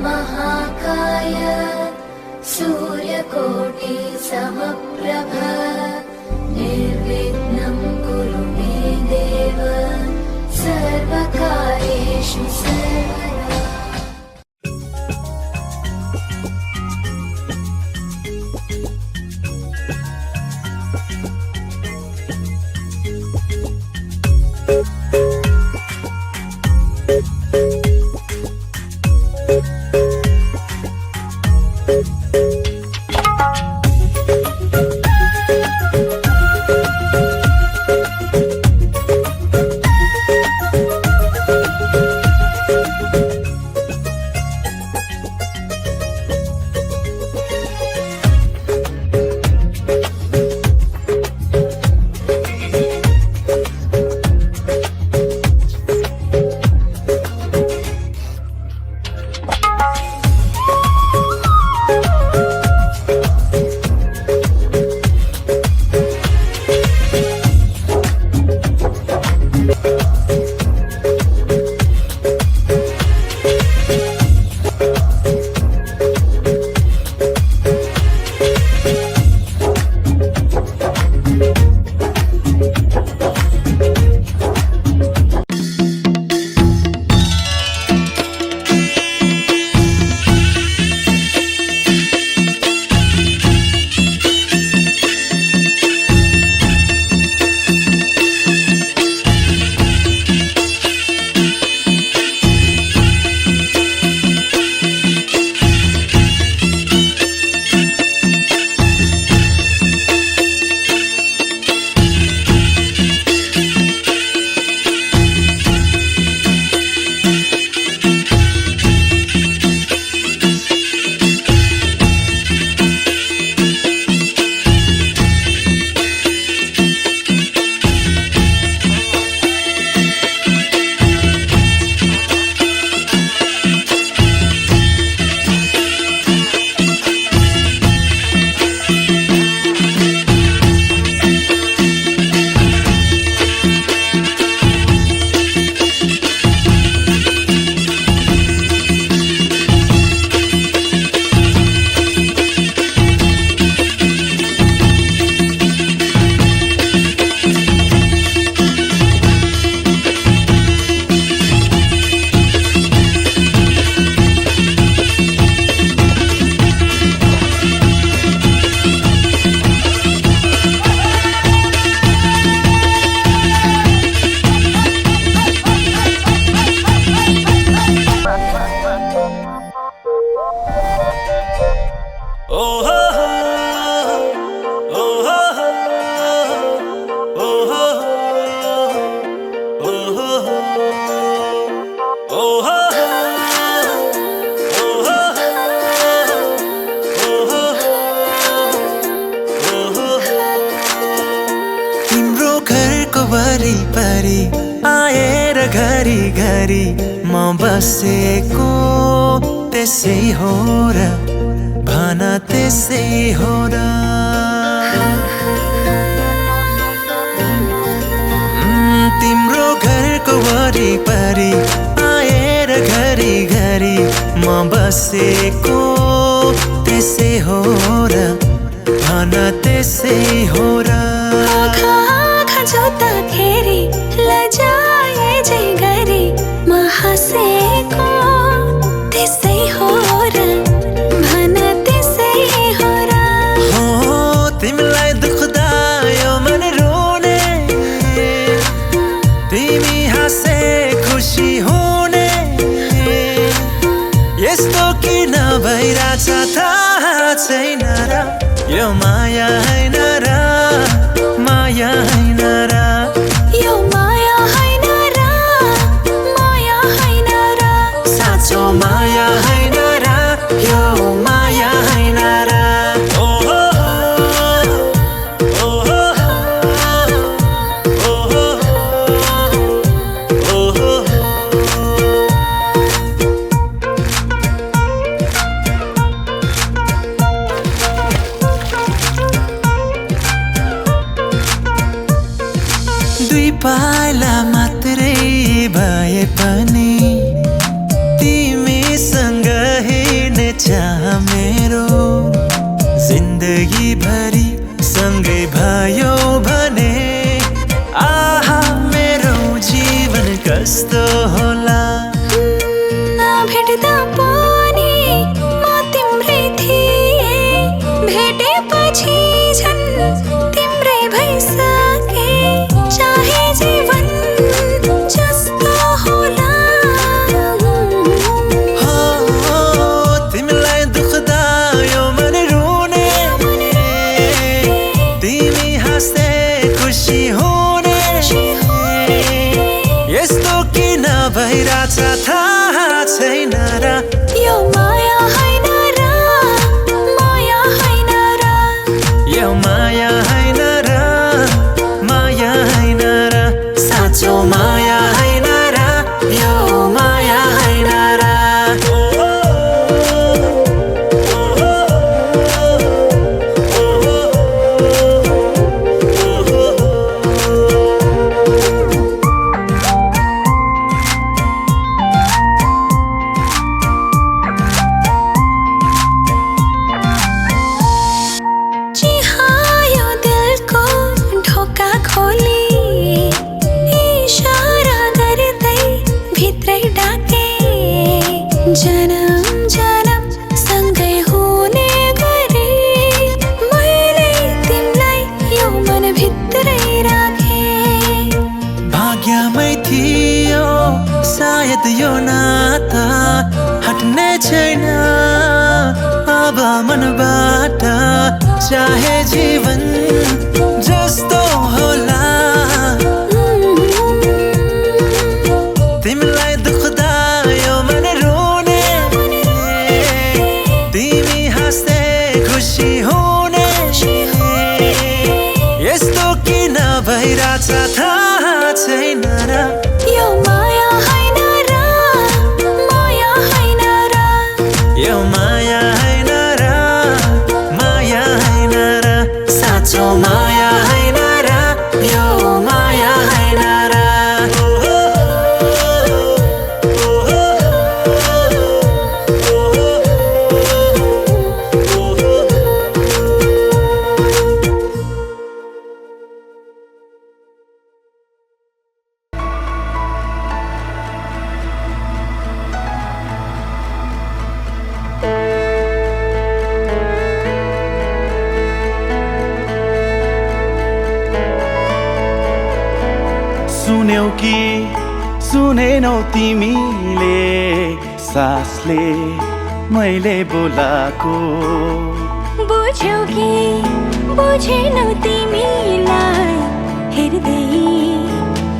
महाकाय सूर्यकोटि समप्रभ निर्विघ्नं कुरु मे देव सर्वकार्येषु सर्वदा। वरिपरि आएर घरी घरी म बसेको त्यसै हो र भन त्यसै हो र तिम्रो घरको वरिपरि आएर घरी घरी म बसेको त्यसै हो र भन त्यसै हो र जोत्दाखेरि लजाए जे गरी म हँसेको त्यसै हो र भन त्यसै हो र हो तिमीलाई दुख्दा यो मन रोने तिमी हाँसे खुसी हुने यस्तो किन भइरहेछ थाहा छैन र यो माया हैन र माया हैन र यो माया हैन र माया हैन र साँचो माया हैन र यो माया हैन र दुई पाइला मात्रै भए पनि तिमीसँग थाहा छैन र यो माया होइन र माया होइन र यो माया होइन र माया होइन र साँचो माया होइन र यो माया होइन र चिहायो दिलको ढोका खोली इशारा गर्दै भित्रै डाके जन्म जन्म सँगै हुने गरे मैले तिमीलाई यो मनभित्रै राखे भाग्यमै थियो सायद यो नाता हट्ने छैन अब मनबाट चाहे जीवन जस्तो होला तिमीलाई दुख्दा यो मन रोने तिमी हाँस्दै खुसी हुने यस्तो किन भइरहेछ थाहा छैन र यो माया होइन र माया होइन र यो माया होइन र माया होइन र साँचो माया होइन र यो माया होइन र सुन्यौ कि सुनेनौ तिमीले सासले मैले बोलाको बुझ्यौ कि बुझेनौ तिमीलाई हेर्दै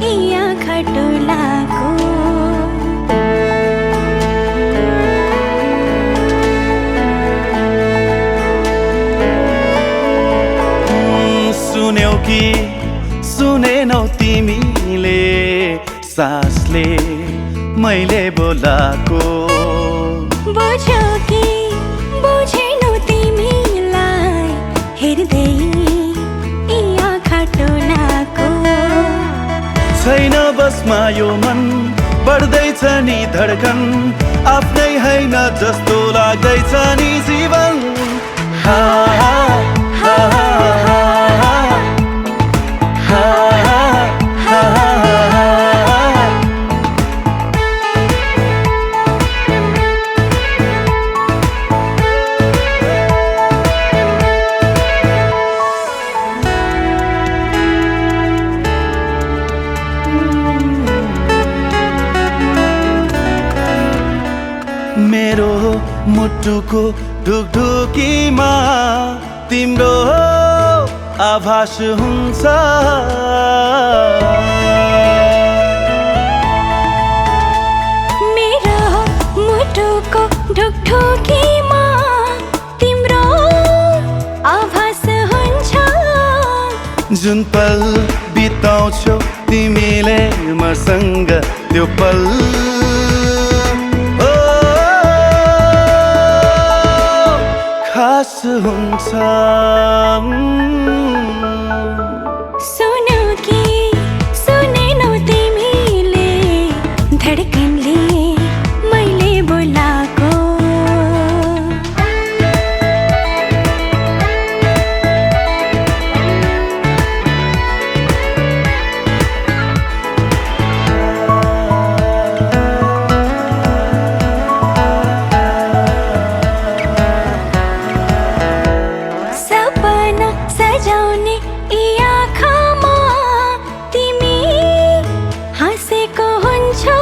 यी आँखा टोलाको सुन्यौ कि सुनेनौ तिमीले सासले मैले बोलाको बुझ्यौ कि बुझेनौ तिमीलाई हेर्दै यी आँखा टोलाको छैन बसमा यो मन बढ्दैछ नि धड्कन आफ्नै होइन जस्तो लाग्दैछ नि जीवन हा हा हा हा मेरो मुटुको ढुकढुकीमा तिम्रो आभास हुन्छ मेरो मुटुको ढुकढुकीमा तिम्रो आभास हुन्छ जुन पल बिताउँछौ तिमीले मसँग त्यो पल खास हुन्छ सुन्यौ कि सुनेनौ तिमीले धड्कनले मैले बोलाको सजाउने यी आँखामा तिमी हाँसेको हुन्छौ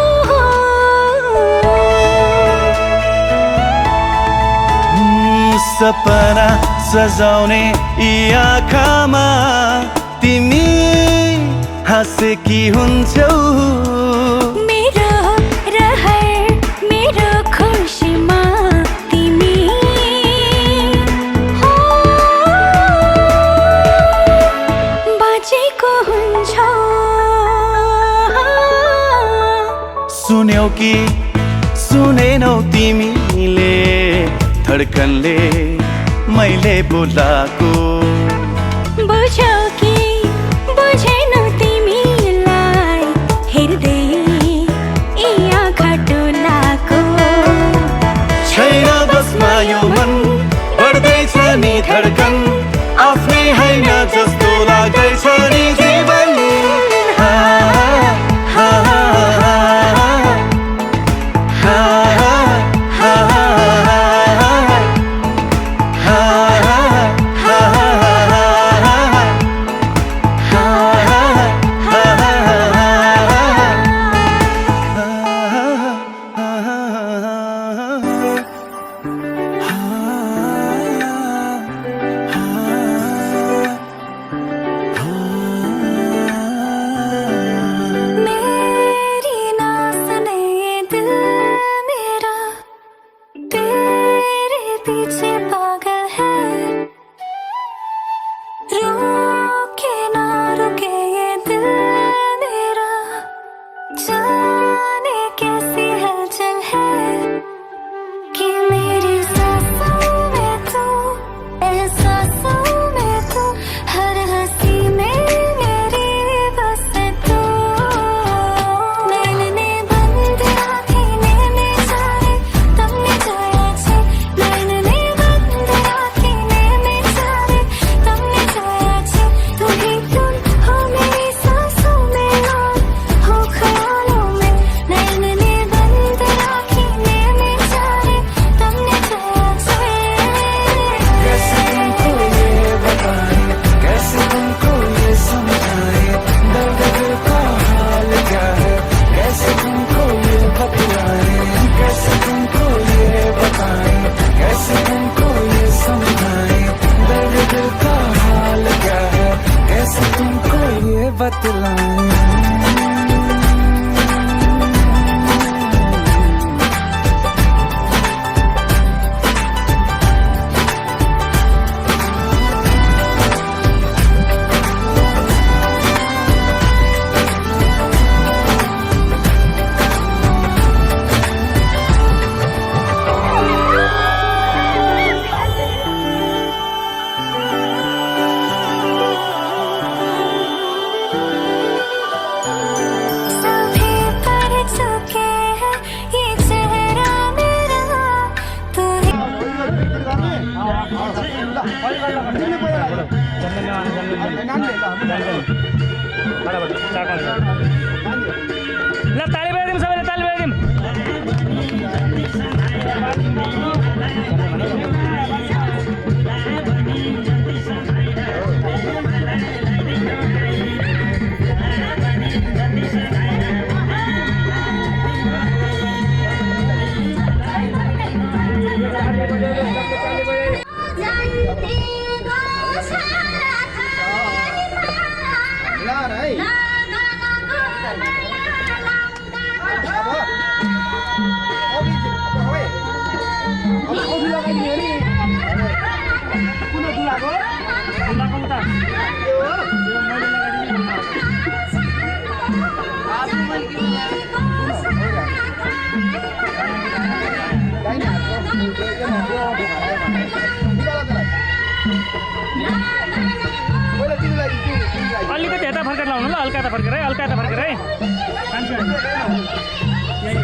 सपना सजाउने यी आँखामा तिमी हाँसेकी हुन्छौ मेरो रहर सुनेनौ तिमीले धडकनले मैले बोलाको बुझ्यौ कि बुझेनौ तिमीलाई हेर्दै यी आँखा टोलाको छैन बसमा यो मन बढ्दैछ नि धडकन आफ्नै होइन जस्तो लाग्दैछ नि जीवन हा, हा, हा, हा, हा, मेरी ना सुने ये दिल मेरा तेरे पीछे पागल है रुके ना रुके ये दिल मेरा जाने कैसी हलचल है कि मेरी सांसों में तू एहसासों में तू हर हंसी में मेरी बस तू नैनने बंद आँखें नैने सारे तमने जाया छे नैनने बंद आँखें नैने सारे तमने जाया छे तू ही तुम हो मेरी सांसों में और हो ख्यालों में नैनने बंद आँखें नैने सारे तमने जाया छे कैसे तुमको ये बताएं, कैसे तुमको ये समझाएं, दर्द दिल का हाल क्या है, कैसे तुमको ये बतलाएं, कैसे तुमको ये बताएं, कैसे तुमको ये समझाएं, दर्द दिल का हाल क्या है, कैसे तुमको ये बतलाएं। सभी पर चुके हैं ये चेहरा मेरा तू ही ल ताली बजाइदिउँ सबैले ताली बजाइदिउँ अलिकति यता फर्केर लाउनु ल हल्का यता फर्केर है हल्का यता फर्केर है यही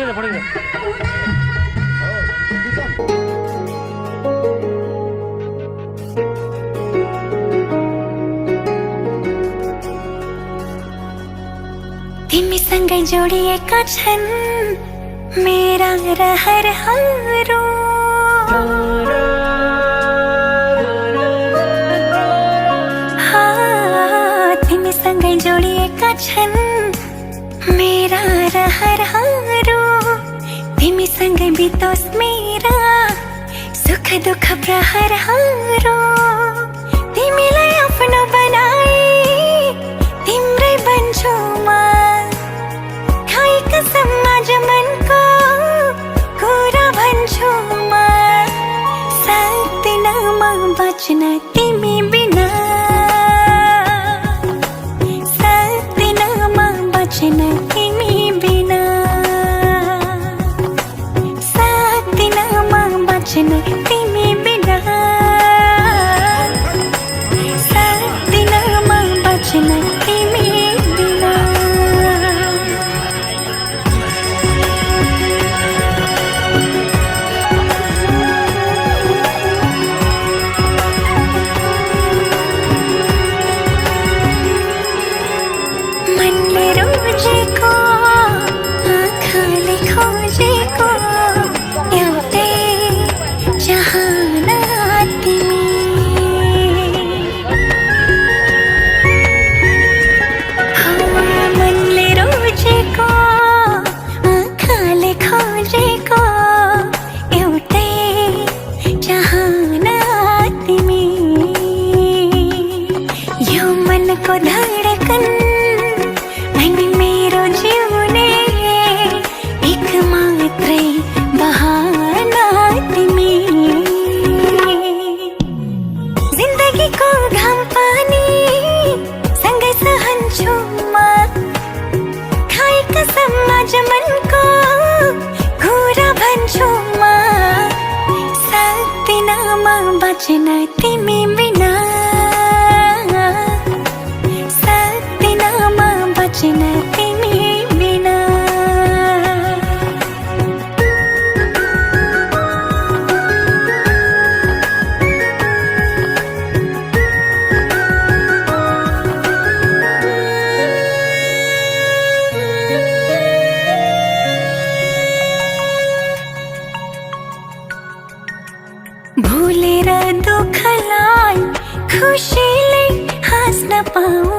हो पढ्दै तिमीसँगै जोडिएका छन् मेरा रहरहरू तिमीसँगै जोडिएका छन् मेरा रहरहरू तिमीसँगै बितोस् मेरा सुख दुःख प्रहरहरू तिमीलाई आफ्नो बनाए तिम्रै बन्छु म खाई कसम आज मनको मात्रै बहाना तिमी जिन्दगीको घाम पानी सँगै सहन्छु म खाए कसम आज मनको कुरा भन्छु म सक्दिन म बाँच्न तिमी बिना सक्दिन म बाँच्न तिमी बिना भुलेर दुःखलाई खुसीले हाँस्न पाऊँ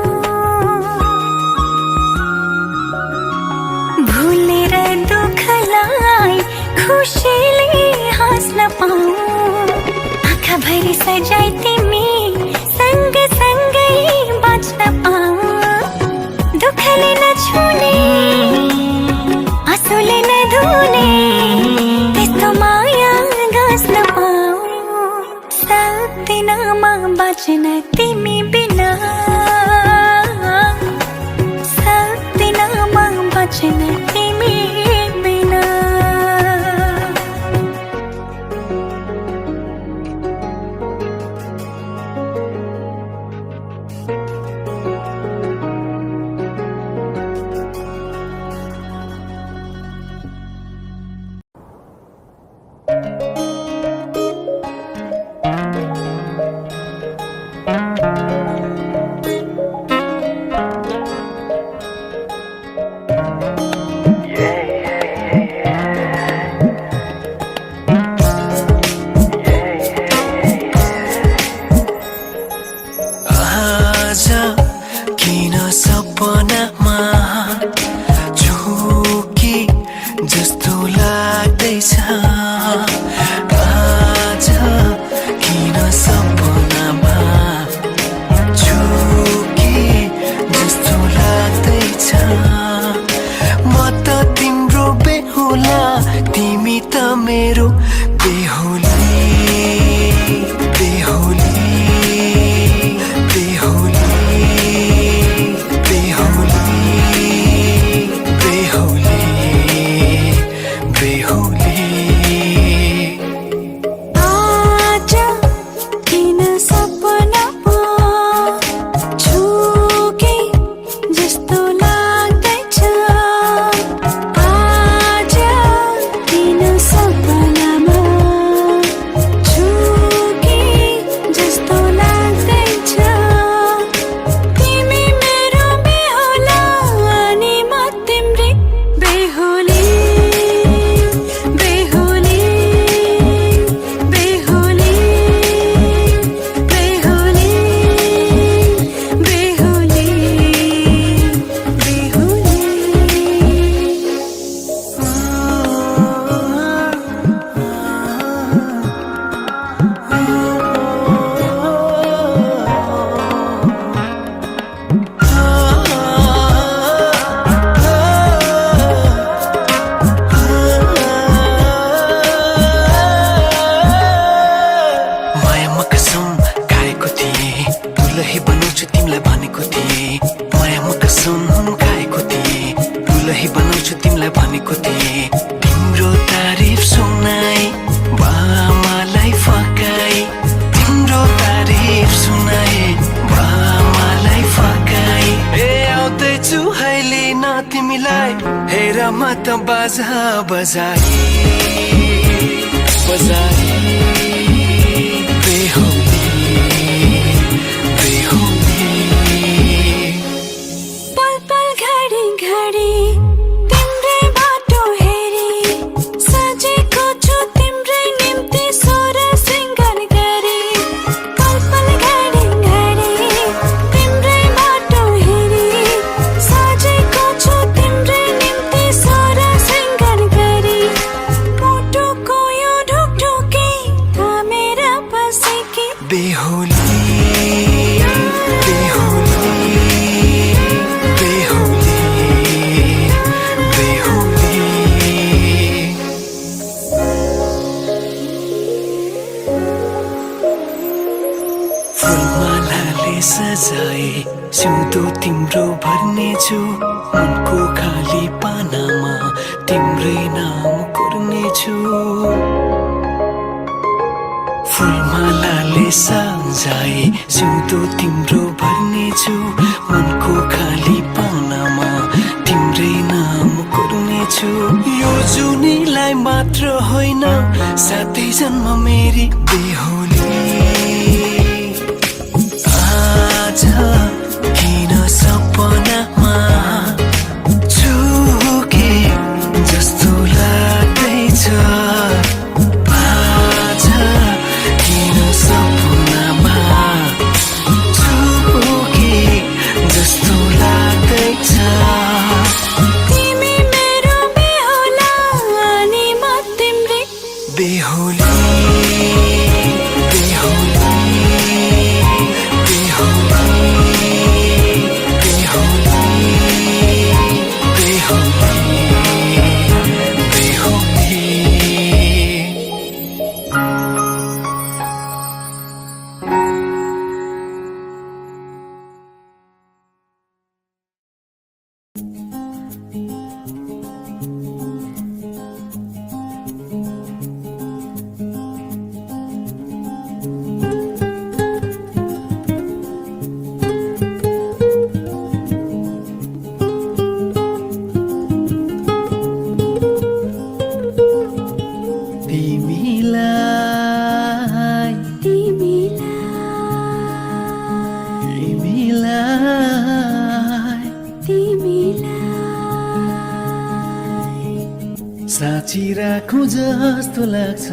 भुलेर दुःखलाई खुसीले हाँस्न पाऊँ आँखाभरि सजाई तिमी सँगसँगै बाँच्न पाऊँ दुःखले नछुने आँसुले नधुने त्यस्तो माया गाँस्न पाऊँ सक्दिन म बाँच्न तिमी बिना सक्दिन म बाँच्न तिमी बिना आज किन सपनामा झुकी जस्तो लाग्दैछ आज किन सपनामा झुकी जस्तो लाग्दैछ म त तिम्रो बेहुला तिमी त मेरो बेहुली बेहुली त बाजा बजाई बजाई बेहुली बेहुली पल पल घडी घडी तिम्रै बाटो हेरी सजेको छु तिम्रै निम्ति सोर सिंगार गरी पल पल घडी घडी तिम्रै बाटो हेरी सजेको छु तिम्रै निम्ति सोर सिंगार गरी मुटुको यो ढुकढुकी सजाए सिउँदो तिम्रो भर्नेछु मनको खाली पानामा तिम्रै नाम कोर्नेछु फुलमालाले सजाए सिउँदो तिम्रो भर्नेछु मनको खाली पानामा तिम्रै नाम कोर्नेछु यो जुनीलाई मात्र होइन साथै जन्म मेरी बेहुली आज किन सपनामा छुके जस्तो लाग्दैछ आज किन सपनामा छुके जस्तो लाग्दैछ तिमी मेरो बेहुला अनि म तिम्रै बेहुली बेहुली साँची राखौँ जस्तो लाग्छ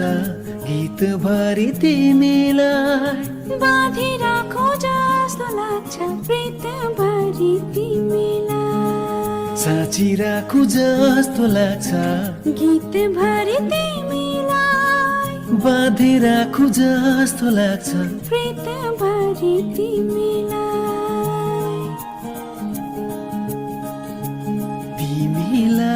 गीत भरि तिमीलाई बाँधी राखौँ जस्तो लाग्छ प्रीत भरि तिमीलाई साँची राखौँ जस्तो लाग्छ गीत भरि तिमीलाई बाँधी राखौँ जस्तो लाग्छ प्रीत भरि तिमीलाई तिमीलाई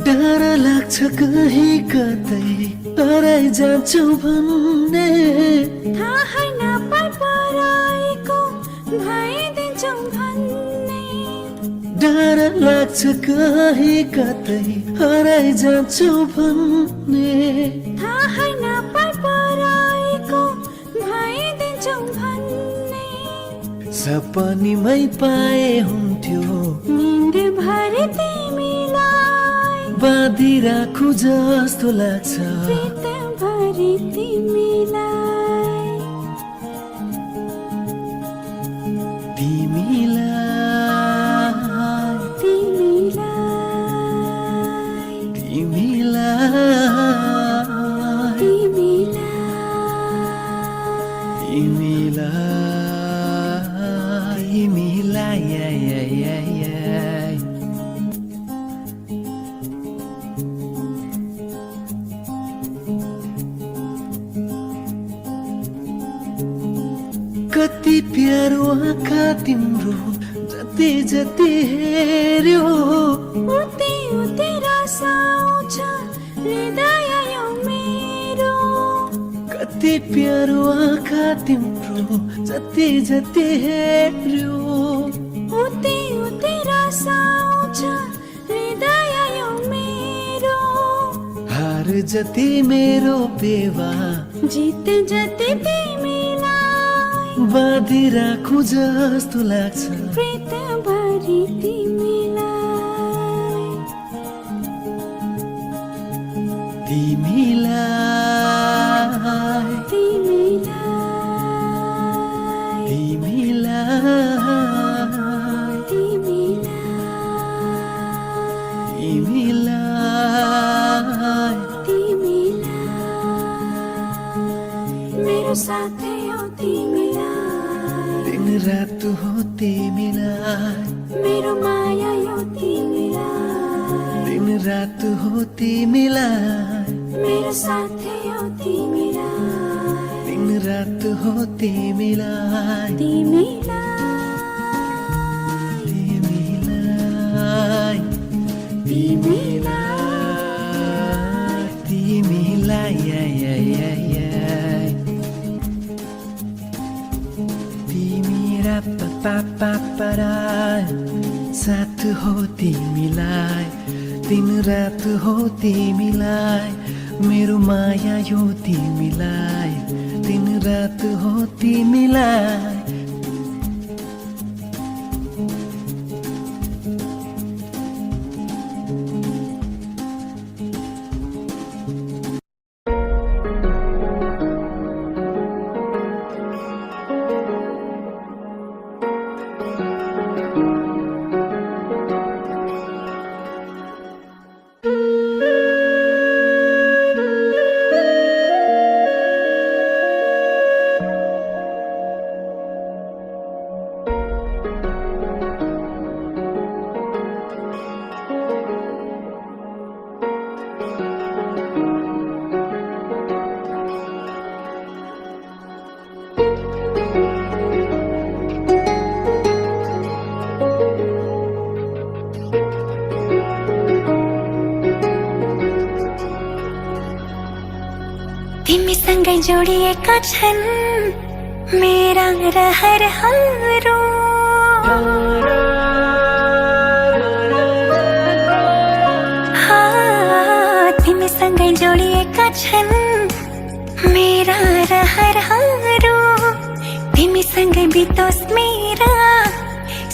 डर लाग्छ कहीँ कतै हराइ जान्छु भन्ने थाहै नपाई पराएको भइदिन्छौ भन्ने डर लाग्छ कहीँ कतै हराइ जान्छु भन्ने थाहै नपाई पराएको भइदिन्छौ भन्ने सपनीमै पाए हुन्थ्यो निन्द भरि तिमीलाई बाँधी राखु जस्तो लाग्छ प्रीत भरि तिमीलाई कति प्यारो आँखा तिम्रो जति जति हेर्यो उति उति रस आउँछ हृदय यो मेरो कति प्यारो आँखा तिम्रो जति जति हेर्यो उति उति रस आउँछ हृदय यो मेरो हार जति मेरो पेवा जित जति तिमीलाई बाँधी राखु जस्तो लाग्छ प्रीत भरि तिमीलाई तिमीलाई तिमीलाई तिमीलाई तिमीलाई तिमीलाई तिमीलाई तिमीलाई मेरो माया यो तिमीलाई दिन रात हो तिमीलाई मेरो साथी यो तिमीलाई दिन रात हो तिमीलाई तिमीलाई तिमीलाई तिमीलाई तिमीलाई तिमी र पापा साथ हो तिमीलाई दिन रात हो तिमीलाई मेरो माया यो तिमीलाई दिन रात हो तिमीलाई तिमीसँगै जोडिएका छन् मेरा रहरहरू तिमीसँगै जोडिएका छन् मेरा रहरहरू तिमीसँगै बितोस् मेरा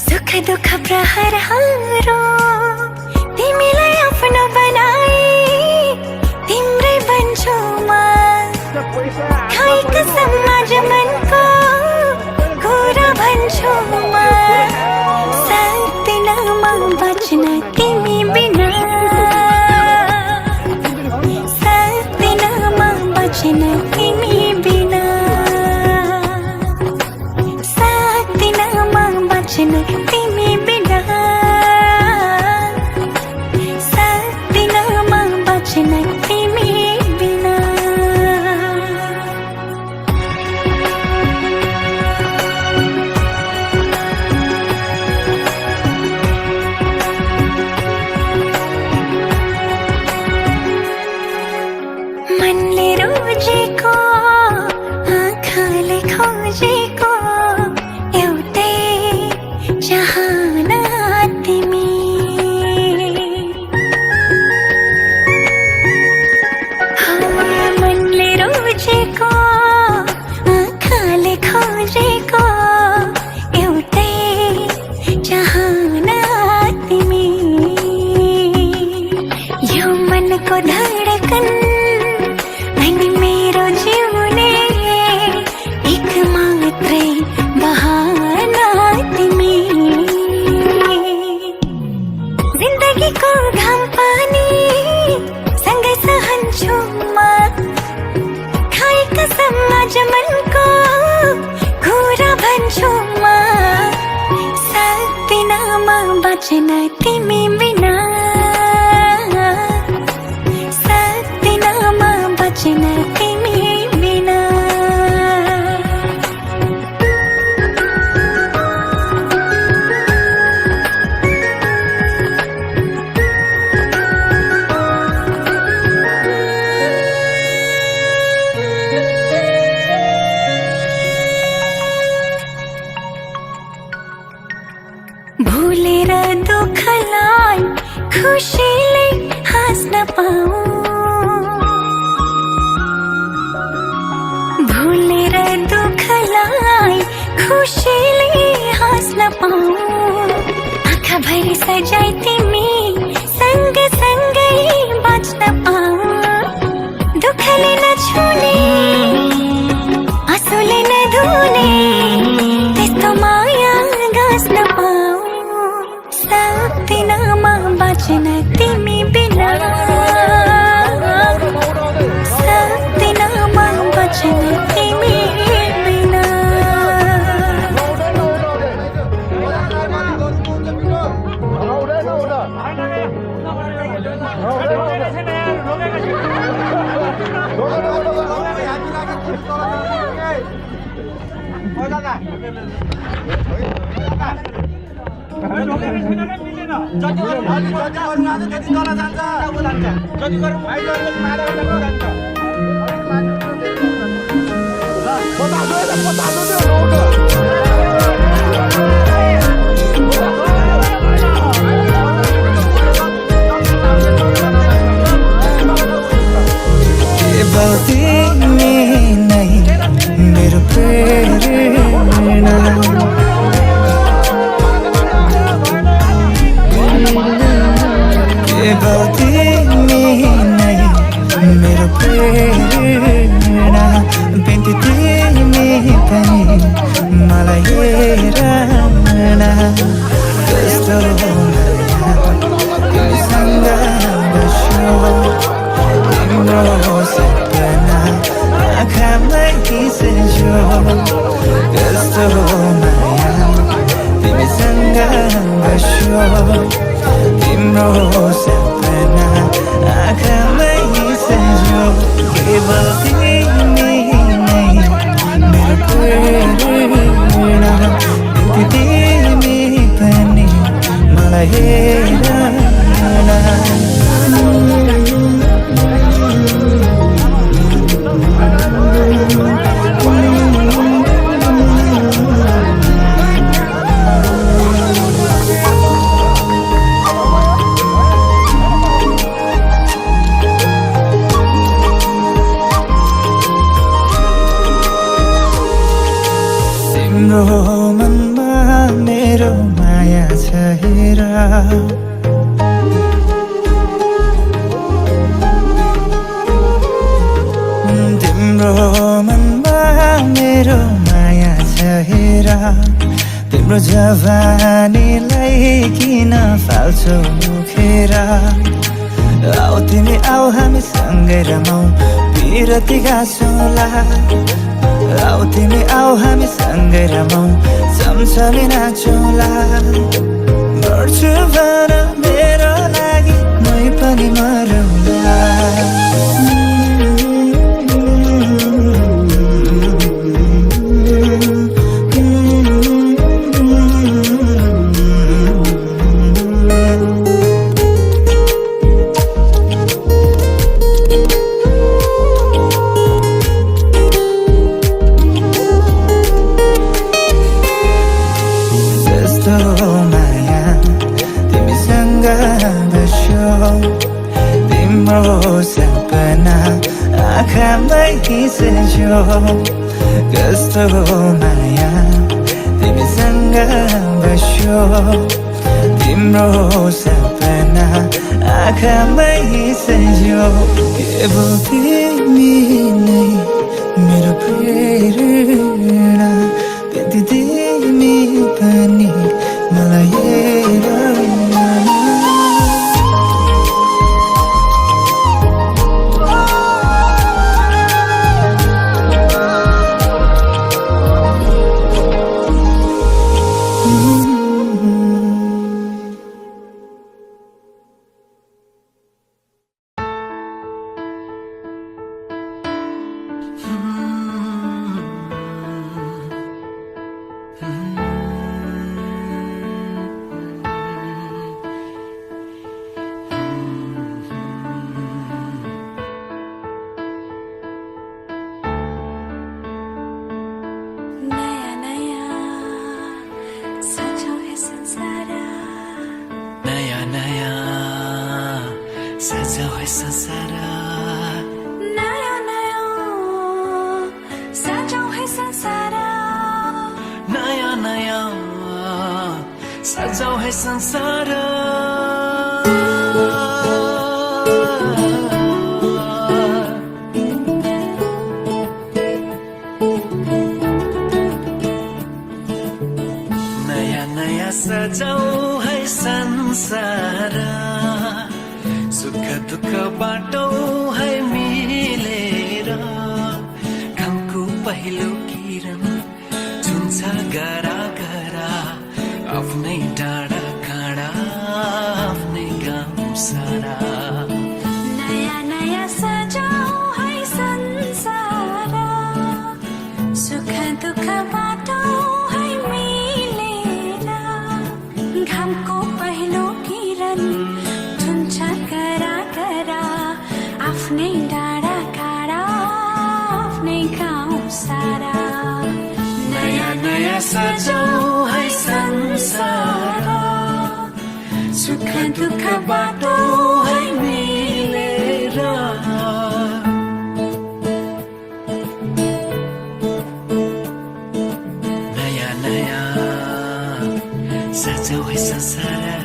सुख दुःख प्रहरहरू तिमीलाई आफ्नो बनाए तिम्रै बन्छु म खाइ कसम आज मनको कुरा भन्छु म सक्दिन म बच्न तिमी बिना सक्दिन म बच्न तिमी बिना सक्दिन म बच्न तिमी बिना सक्दिन म बच्न तिमी बिना मनले रोजेको आँखाले खोजेको एउटै चाहना तिमी मनले रोजेको आँखाले खोजेको एउटै चाहना तिमी यो मनको धडकन अनि मेरो जिउने एक मात्रै बहाना तिमी जिन्दगीको घाम पानी सँगै सहन्छु म खाइ कसम आज मनको कुरा भन्छु म सक्दिन म बच्न तिमी बिना सक्दिन म बच्न तिमी बिना भुलेर दुःखलाई खुसीले हाँस्न पाऊँ भुलेर दुःखलाई खुसीले हाँस्न पाऊँ आँखाभरि सजाई तिमी सँगसँगै बाँच्न पाऊँ दुःखले नछुने आँसुले नधुने त्यस्तो माया गाँस्न पाऊँ सक्दिन म बाँच्न तिमी बिना सक्दिन म बाँच्न तिमी बिना केवल तिमी नै मेरो प्रेरणा केवल तिमी नै मेरो प्रेरणा बिन्ती तिमी पनि मलाई हेरन कस्तो तिमीसँग बस्यो तिम्रो सपना आँखामै खिच्यो कस्तो माया तिमीसँग बस्यो तिम्रो सपना आँखामै खिच्यो केवल तिमी नै मेरो प्रेरणा बिन्ती तिमी पनि मलाई हेरन तिम्रो मनमा मेरो माया छ हेर तिम्रो मनमा मेरो माया छ हेर तिम्रो जवानीलाई किन फाल्छौ मुखेर आऊ तिमी आऊ हामी सँगै रमाऊ पिरती गाँसौँला आऊ तिमी आऊ हामी सँगै रमाऊ सम्झने नाचौँला मर्छु भन मेरो लागि मै पनि मरौँला तिम्रो सपना आँखामै खिच्यो कस्तो माया तिमीसँग बस्यो तिम्रो सपना आँखामै खिच्यो केवल तिमी नै मेरो प्रेरणा बिन्ती तिमी पनि मलाई हेरन सजाऊ है संसार नया नया सजाऊ है संसार सुख दुख बाटौ है मिलेर घामको पहिलो किरण छुन्छ गरा गरा आफ्नै डाँडा काँडा आफ्नै गाउँ सारा नया नया सजाऊ है संसार सुख दुख बाटो आफ्नै डाँडा काँडा आफ्नै गाउँ सारा नयाँ नयाँ सजाऊ है संसार सुख दुःख बाटो है मिलेर नयाँ नयाँ सजाऊ है संसार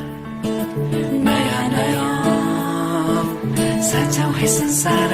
नयाँ नयाँ सजाऊ है संसार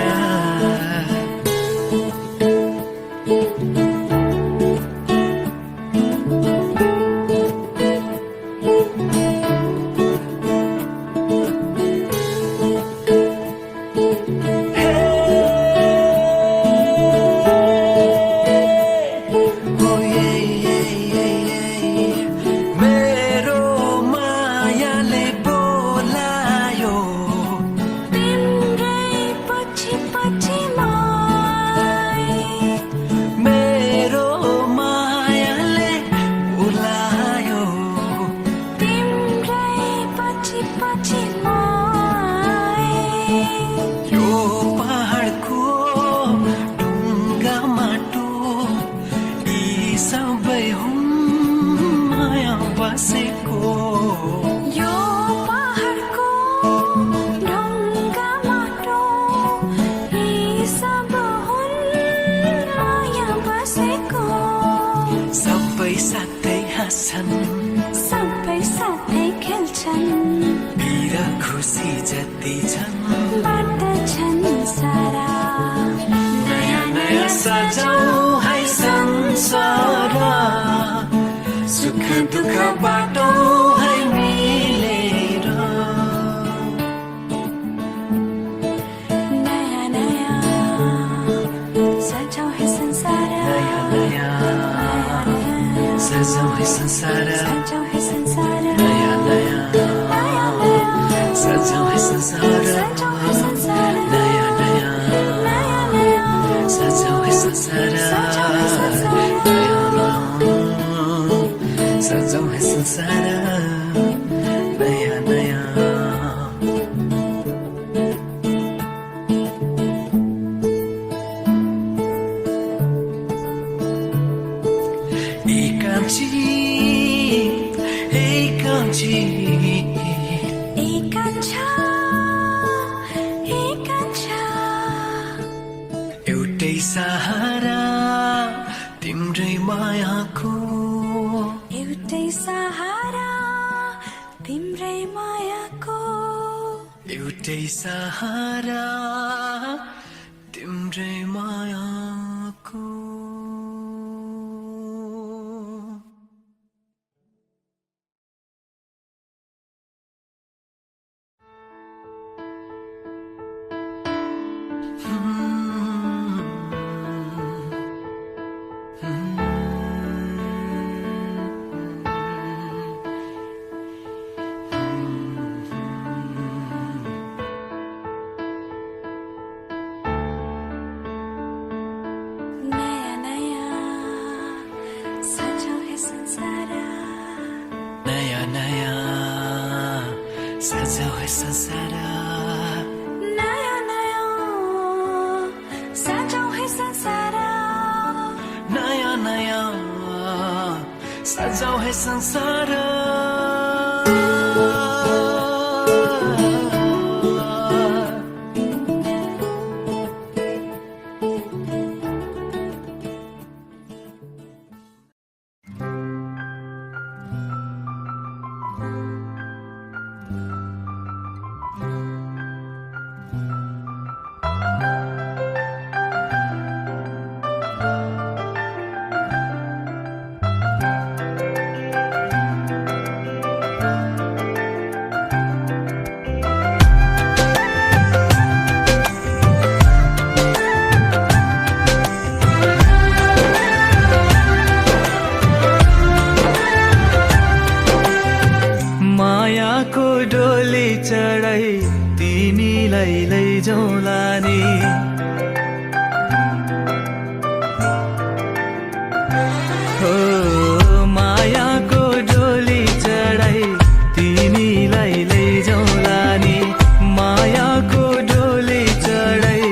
सबै साथै खेल्छन् पिर खुसी जति छन् बाँड्छन् सारा नयाँ नयाँ सजाऊ है संसार सुख दुःख बाटो है मिलेर नयाँ नयाँ सजाऊ है संसार नयाँ नयाँ सजाऊ है संसार सजाऊ है संसार नयाँ नयाँ सजाऊ है संसार सजाऊ है संसार नयाँ नयाँ सजाऊ है संसार नयाँ नयाँ सजाऊ है संसार नयाँ नयाँ एउटै सहारा तिम्रै मायाको एउटै सहारा तिम्रै मायाको एउटै सहारा तिम्रै मायाको नयाँ नयाँ सजाऊ है संसार नयाँ नयाँ सजाऊ है संसार नयाँ नयाँ सजाऊ है संसार नयाँ नयाँ सजाऊ है संसार मायाको डोली चढाई तिमीलाई लैजाउँला नि हो मायाको डोली चढाई तिमीलाई लैजाउँला नि मायाको डोली चढाई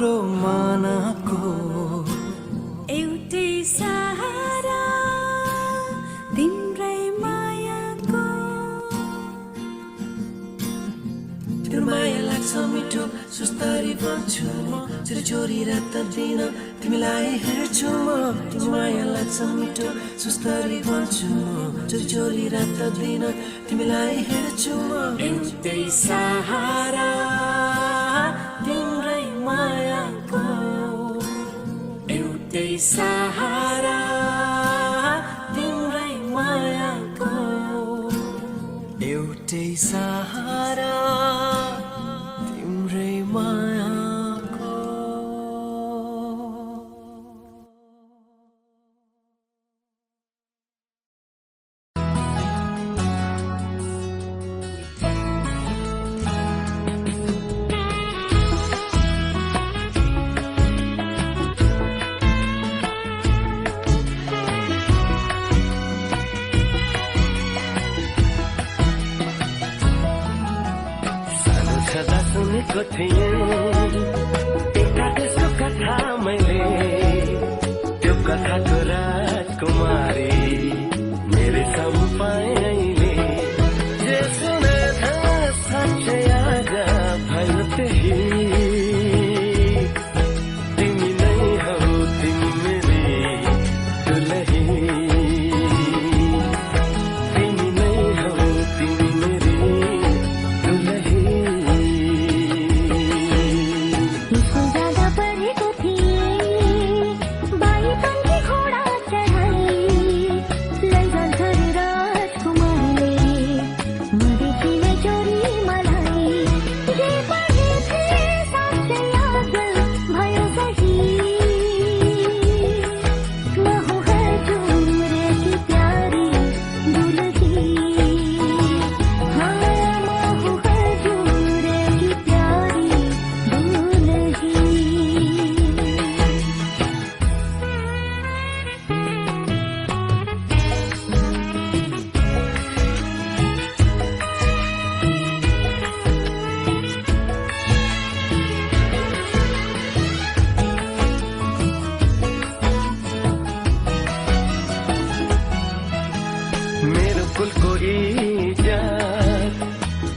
हाम्रो मानको एउटै सहारा तिम्रै मायाको तिम्रो माया लाग्छ मिठो सुस्तरी बन्छु म चोरी चोरी रात दिन तिमीलाई हेर्छु म तिम्रो माया लाग्छ मिठो सुस्तरी बन्छु म चोरी चोरी रात दिन तिमीलाई हेर्छु म एउटै सहारा तिम्रै मायाको एउटै सहारा तिम्रै मायाको एउटै सहारा तिम्रै मायाको सदा सुनेको थिएँ एउटा त्यसको कथा मैले त्यो कथाको राजकुमारी मेरो सम्पाएँ अहिले जे सुने साँच्चै आज भयो त्यही तिमी नै हौ तिमी मेरी दुलही तिमी नै हौ तिमी मेरी दुलही स्कुल जाँदा पढेको थिएँ बाई पङ्खी घोडा चढाई लैजान्छ रे राजकुमारले मदेखिने चोरी मलाई जे पढेथे साँच्चै याद भयो सही म हूँ हजुरकी प्यारी दुलही हाँ म हूँ हजुरकी प्यारी दुलही मेरो कुलको इज्जत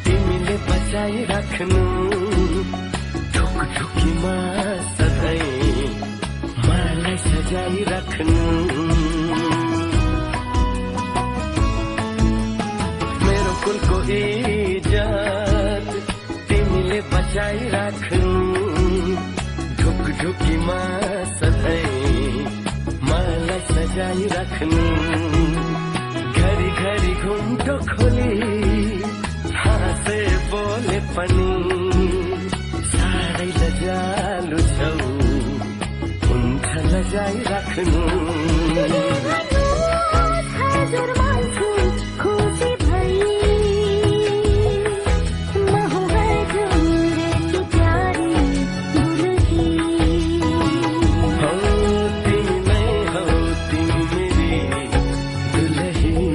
तिमीले बचाइराख्नु ढुकढुकीमा सधैँ मलाई सजाइराख्नु मेरो कुलको इज्जत तिमीले बचाइराख्नु ढुकढुकीमा सधैँ मलाई सजाइराख्नु घरी घरी घुम्टो खोली हाँसे बोले पनि साह्रै लजालु छौ हुन्छ लजाइराख्नु हजुर मान्छु खुसी भई म हूँ हजुरकी प्यारी दुलही हौ तिमी नै हौ तिमी मेरी दुलही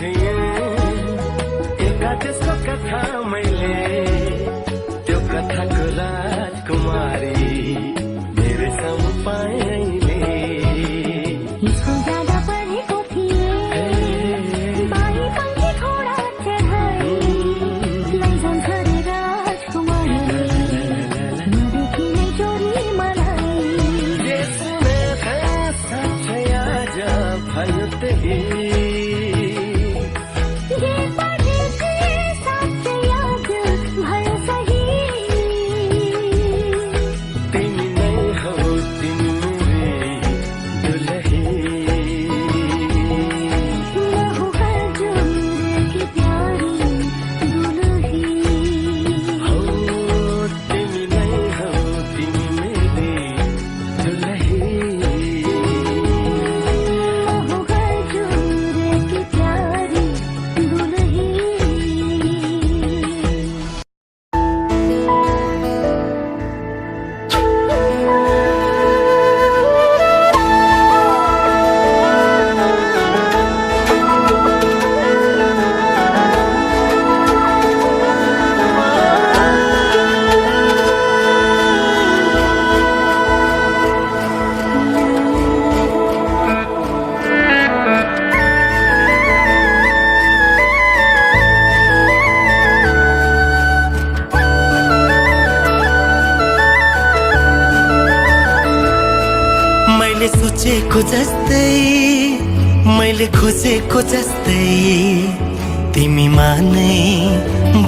थिए एका त्यसको कथा मैले त्यो कथाको राजकुमारी मेरो सामु पाएँ अहिले इसको ज्यादा पढेको थिए बाई पंखी थोडा चढाई लैजान्छ रे राजकुमारी नदेखि नै चोरी मलाई यसले साँच्चै आज भयो त्यही ये पढेको साँच्चै याद भयो सही तिमी नै हौ तिमी मेरी दुलही लहु हजुर की प्यारी दुलही हो तिमी नै हौ तिमी मेरी दुलही लहु हजुर की प्यारी दुलही मैले सोचेको जस्तै मैले खोजेको जस्तै तिमीमा नै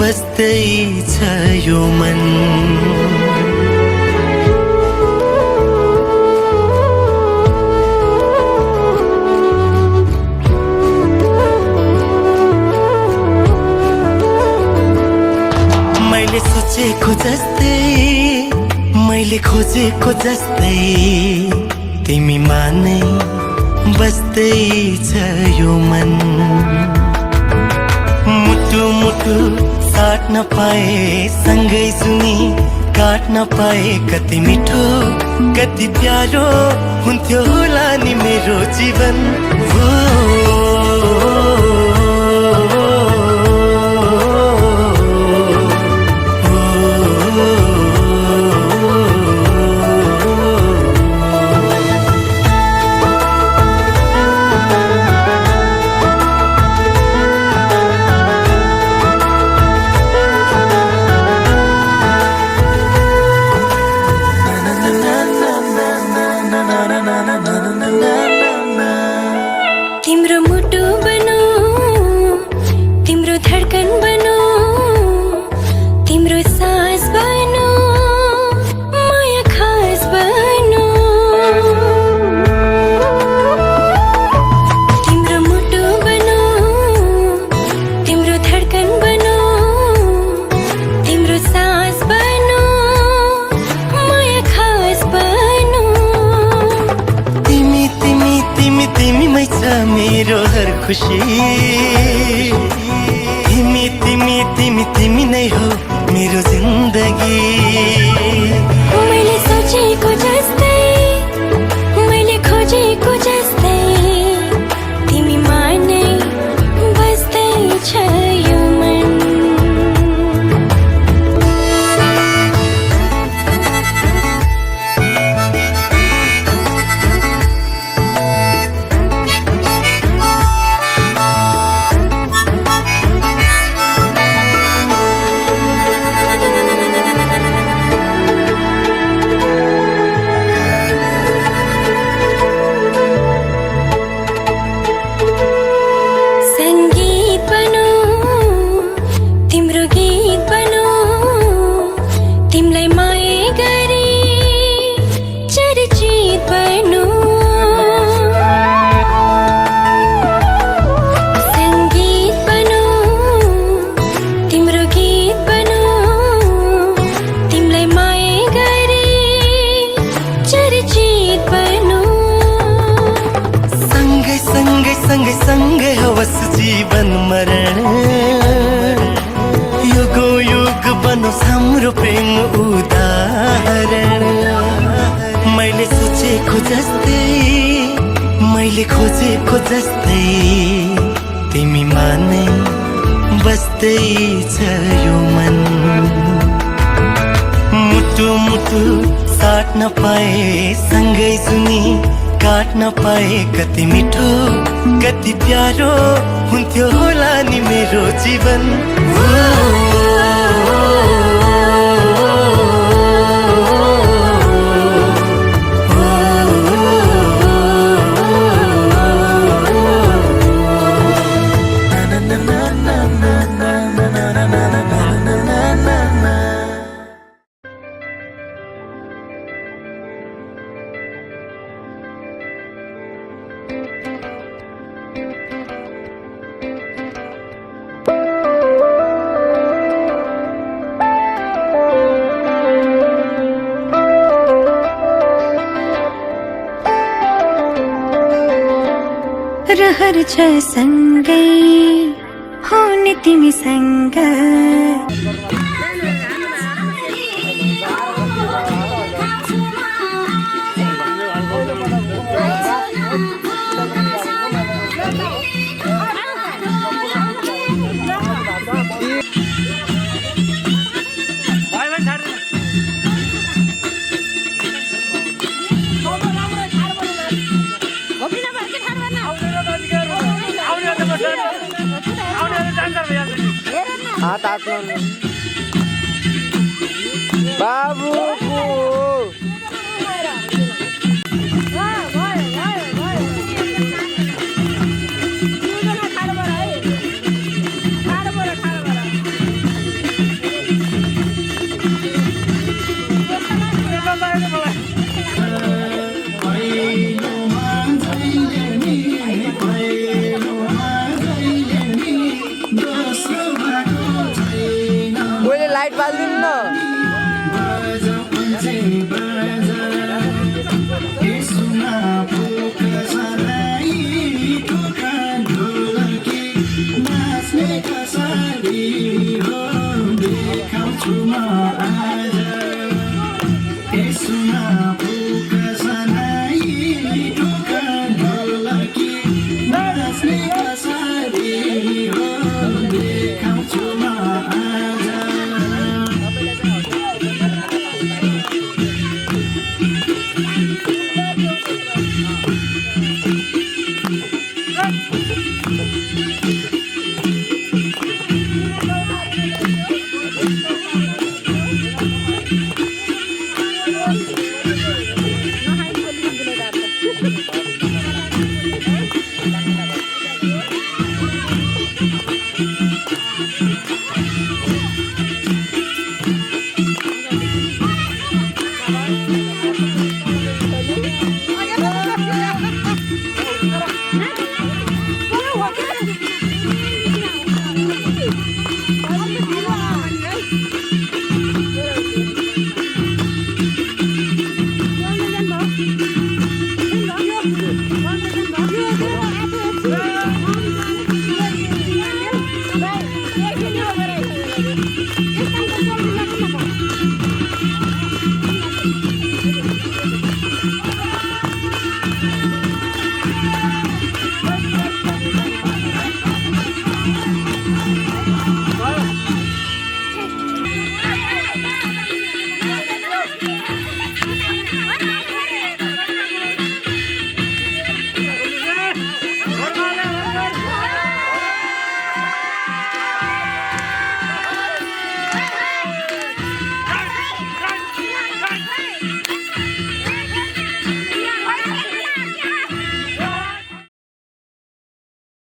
बस्दै छ यो मन मैले सोचेको जस्तै मैले खोजेको जस्तै तिमीमा नै बस्दै छ यो मन मुटु मुटु साट्न पाए सँगै सुनि काट्न पाए कति मिठो कति प्यारो हुन्थ्यो होला नि मेरो जीवन हो तिम्रो मुटु बनो तिम्रो धडकन बनो तिम्रो सास बनो माया खास बनो तिम्रो मुटु बनो तिम्रो धडकन बनो तिम्रो सास बनो माया खास बनो तिमी तिमी तिमी तिमीमै छ मेरो हर खुसी तिमी तिमी तिमी तिमी नै हो मेरो जिन्दगी मैले सोचेको जस्तै मैले खोजेको जस्तै तिमीमा नै बस्दै छ यो मन संगीत बनो तिम्रो गीत बनो तिमीलाई माया गरी चर्चित बनो संगीत बनो तिम्रो गीत बनो तिमीलाई माया गरी चर्चित बनो सँगै सँगै सँगै सँगै हवस जीवन मरण युगो युग बनोस् हाम्रो प्रेम उदाहरण मैले सोचेको जस्तै मैले खोजेको जस्तै तिमीमा नै बस्दैछ यो मन मुटु मुटु साट्न पाए सँगै सुनि काट्न पाए कति मिठो कति प्यारो हुन्थ्यो होला नि मेरो जीवन रहर छ सँगै हुने तिमीसँग हात हातमा बाबुको लाइट बाल्दिनु न Nace kasari ho, dekau cuma